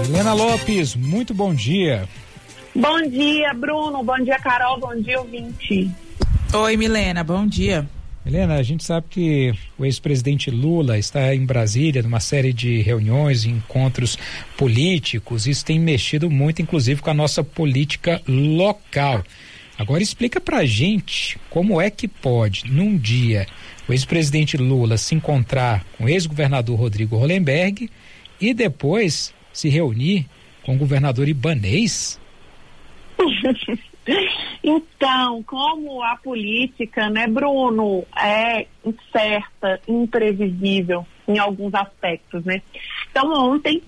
Milena Lopes, muito bom dia. Bom dia, Bruno. Bom dia, Carol. Bom dia, ouvinte. Oi, Milena. Bom dia. Milena, a gente sabe que o ex-presidente Lula está em Brasília numa série de reuniões, encontros políticos. Isso tem mexido muito, inclusive, com a nossa política local. Agora explica pra gente como é que pode, num dia, o ex-presidente Lula se encontrar com o ex-governador Rodrigo Hollenberg e depois se reunir com o governador Ibanez? Então, como a política, né, Bruno, é incerta, imprevisível em alguns aspectos, né? Então, ontem,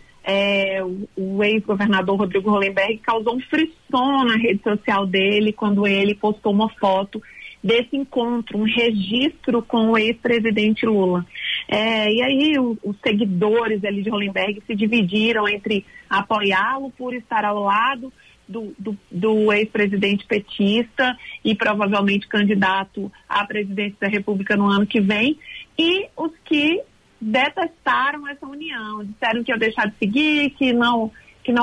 o ex-governador Rodrigo Hollenberg causou um frisson na rede social dele quando ele postou uma foto desse encontro, um registro com o ex-presidente Lula. E aí os seguidores ali de Hollenberg se dividiram entre apoiá-lo por estar ao lado do ex-presidente petista e provavelmente candidato à presidência da República no ano que vem, e os que detestaram essa união, disseram que ia deixar de seguir, que não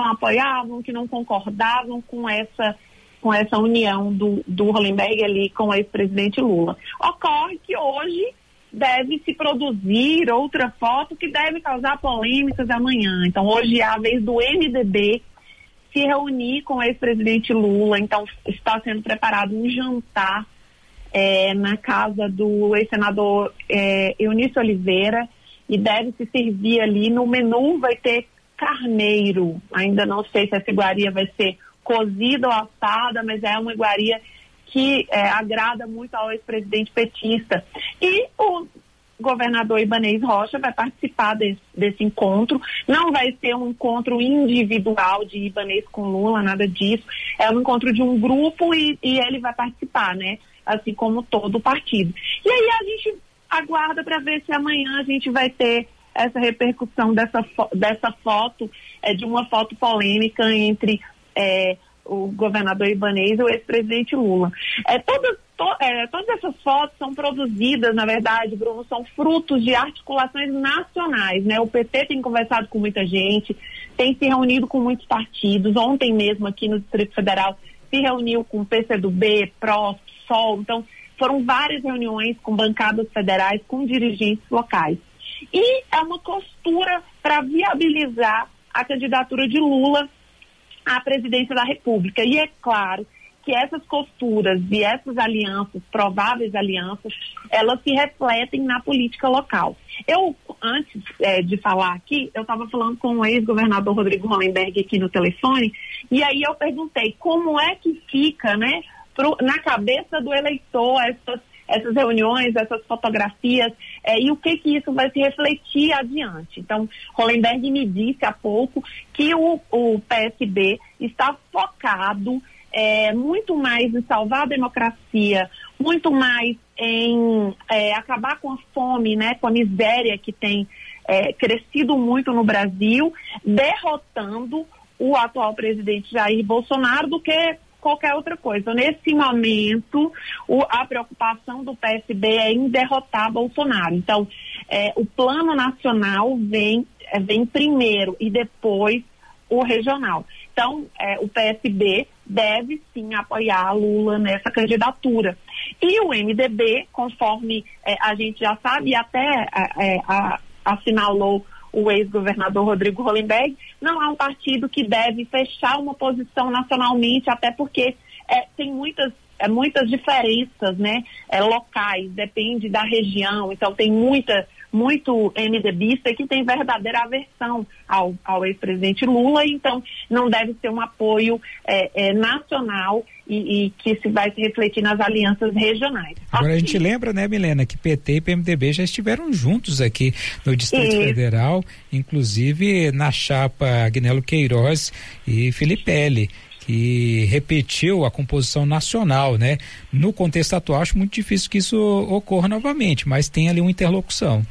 apoiavam, que não concordavam com essa união do Hollenberg ali com o ex-presidente Lula. Ocorre que hoje deve se produzir outra foto que deve causar polêmicas amanhã. Então hoje é a vez do MDB se reunir com o ex-presidente Lula. Então está sendo preparado um jantar na casa do ex-senador Eunício Oliveira, e deve se servir ali no menu, vai ter carneiro. Ainda não sei se essa iguaria vai ser cozida ou assada, mas é uma iguaria que agrada muito ao ex-presidente petista. E o governador Ibanez Rocha vai participar desse encontro. Não vai ser um encontro individual de Ibanez com Lula, nada disso. É um encontro de um grupo e ele vai participar, né? Assim como todo o partido. E aí a gente aguarda para ver se amanhã a gente vai ter essa repercussão dessa foto, de uma foto polêmica entre o governador Ibanez e o ex-presidente Lula. Todas essas fotos são produzidas, na verdade, Bruno, são frutos de articulações nacionais, né? O PT tem conversado com muita gente, tem se reunido com muitos partidos. Ontem mesmo aqui no Distrito Federal se reuniu com o PCdoB, PROS, PSOL. Então foram várias reuniões com bancadas federais, com dirigentes locais. E é uma costura para viabilizar a candidatura de Lula à presidência da República. E é claro que essas costuras e essas alianças, prováveis alianças, elas se refletem na política local. Eu, antes de falar aqui, eu estava falando com o ex-governador Rodrigo Hollenberg aqui no telefone, e aí eu perguntei como é que fica, né, na cabeça do eleitor essas reuniões, essas fotografias, e o que isso vai se refletir adiante. Então, Hollenberg me disse há pouco que o PSB está focado muito mais em salvar a democracia, muito mais em acabar com a fome, né, com a miséria que tem crescido muito no Brasil, derrotando o atual presidente Jair Bolsonaro, do que qualquer outra coisa. Nesse momento, a preocupação do PSB é em derrotar Bolsonaro. Então, o plano nacional vem primeiro e depois o regional. Então, o PSB deve sim apoiar Lula nessa candidatura. E o MDB, conforme a gente já sabe, e até assinalou o ex-governador Rodrigo Hollenberg, não é um partido que deve fechar uma posição nacionalmente, até porque tem muitas diferenças, né, locais, depende da região. Então tem muito MDBista que tem verdadeira aversão ao ex-presidente Lula, então não deve ser um apoio nacional e que vai se refletir nas alianças regionais. Agora a gente lembra, né, Milena, que PT e PMDB já estiveram juntos aqui no Distrito Federal, inclusive na chapa Agnello Queiroz e Filipelli, que repetiu a composição nacional, né? No contexto atual, acho muito difícil que isso ocorra novamente, mas tem ali uma interlocução.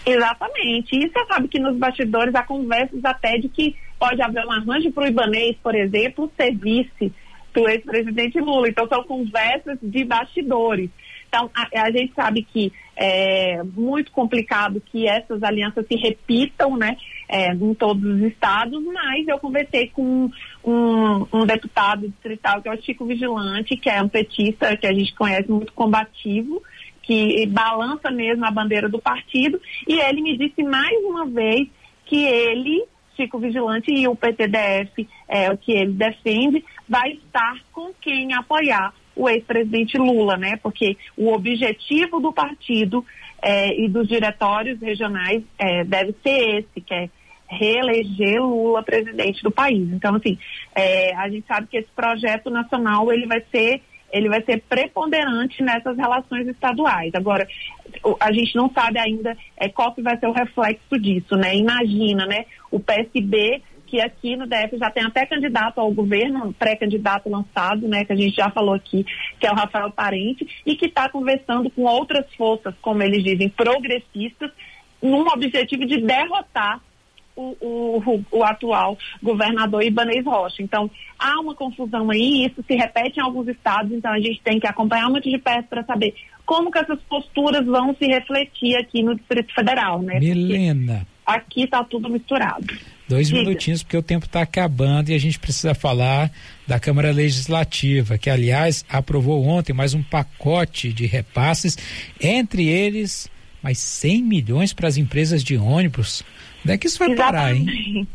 Exatamente. E você sabe que nos bastidores há conversas até de que pode haver um arranjo para o Ibanez, por exemplo, ser vice do ex-presidente Lula. Então são conversas de bastidores. Então a gente sabe que é muito complicado que essas alianças se repitam, né? em todos os estados, mas eu conversei com um deputado distrital, que é o Chico Vigilante, que é um petista que a gente conhece, muito combativo, que balança mesmo a bandeira do partido, e ele me disse mais uma vez que ele, Chico Vigilante, e o PTDF, o que ele defende, vai estar com quem apoiar o ex-presidente Lula, né? Porque o objetivo do partido e dos diretórios regionais deve ser esse, que é reeleger Lula presidente do país. Então, assim, a gente sabe que esse projeto nacional ele vai ser preponderante nessas relações estaduais. Agora, a gente não sabe ainda qual que vai ser o reflexo disso, né? Imagina, né? O PSB, que aqui no DF já tem até candidato ao governo, um pré-candidato lançado, né? Que a gente já falou aqui, que é o Rafael Parente, e que está conversando com outras forças, como eles dizem, progressistas, num objetivo de derrotar o atual governador Ibanez Rocha. Então, há uma confusão aí, isso se repete em alguns estados, então a gente tem que acompanhar muito de perto para saber como que essas posturas vão se refletir aqui no Distrito Federal, né? Milena, porque aqui está tudo misturado. 2 minutinhos, porque o tempo está acabando e a gente precisa falar da Câmara Legislativa, que, aliás, aprovou ontem mais um pacote de repasses, entre eles mais 100 milhões para as empresas de ônibus. Onde é que isso vai parar, hein?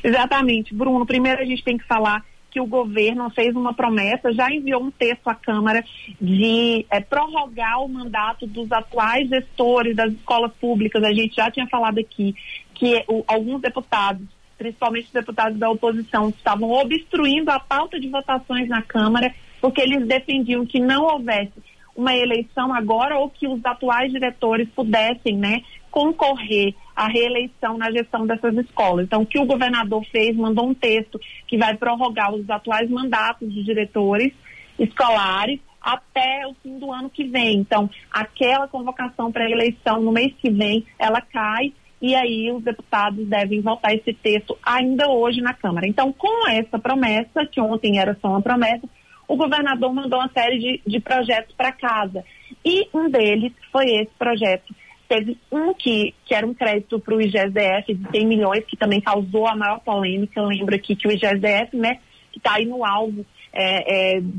Exatamente. Bruno, primeiro a gente tem que falar que o governo fez uma promessa, já enviou um texto à Câmara de prorrogar o mandato dos atuais gestores das escolas públicas. A gente já tinha falado aqui que alguns deputados, principalmente os deputados da oposição, estavam obstruindo a pauta de votações na Câmara, porque eles defendiam que não houvesse uma eleição agora ou que os atuais diretores pudessem, né, concorrer à reeleição na gestão dessas escolas. Então, o que o governador fez, mandou um texto que vai prorrogar os atuais mandatos de diretores escolares até o fim do ano que vem. Então, aquela convocação para a eleição no mês que vem, ela cai, e aí os deputados devem votar esse texto ainda hoje na Câmara. Então, com essa promessa, que ontem era só uma promessa, o governador mandou uma série de projetos para casa. E um deles foi esse projeto. Teve um que era um crédito para o IGESDF de 100 milhões, que também causou a maior polêmica. Eu lembro aqui que o IGESDF, né, que está aí no alvo,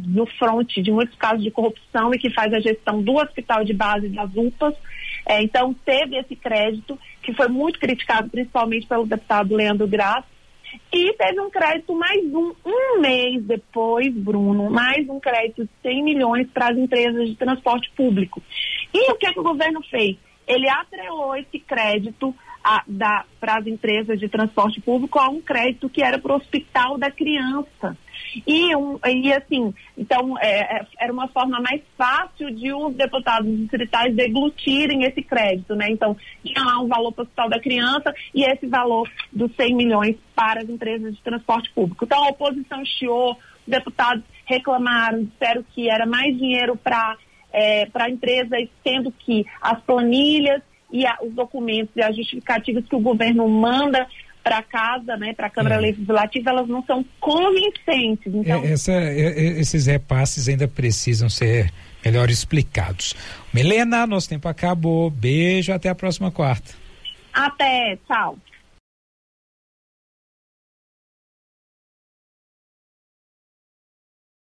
no fronte de muitos casos de corrupção e que faz a gestão do hospital de base das UPAs. Então, teve esse crédito, que foi muito criticado, principalmente pelo deputado Leandro Graça. E teve um crédito mais um mês depois, Bruno, mais um crédito de 100 milhões para as empresas de transporte público. E o que o governo fez? Ele atrelou esse crédito para as empresas de transporte público a um crédito que era para o Hospital da Criança. E assim, então era uma forma mais fácil de os deputados distritais deglutirem esse crédito, né? Então, tinha lá um valor para o Hospital da Criança e esse valor dos 100 milhões para as empresas de transporte público. Então, a oposição chiou, os deputados reclamaram, disseram que era mais dinheiro para empresas, sendo que as planilhas e os documentos e as justificativas que o governo manda para casa, né, para a Câmara Legislativa, elas não são convincentes. Então, esses repasses ainda precisam ser melhor explicados. Milena, nosso tempo acabou. Beijo, até a próxima quarta. Até, tchau.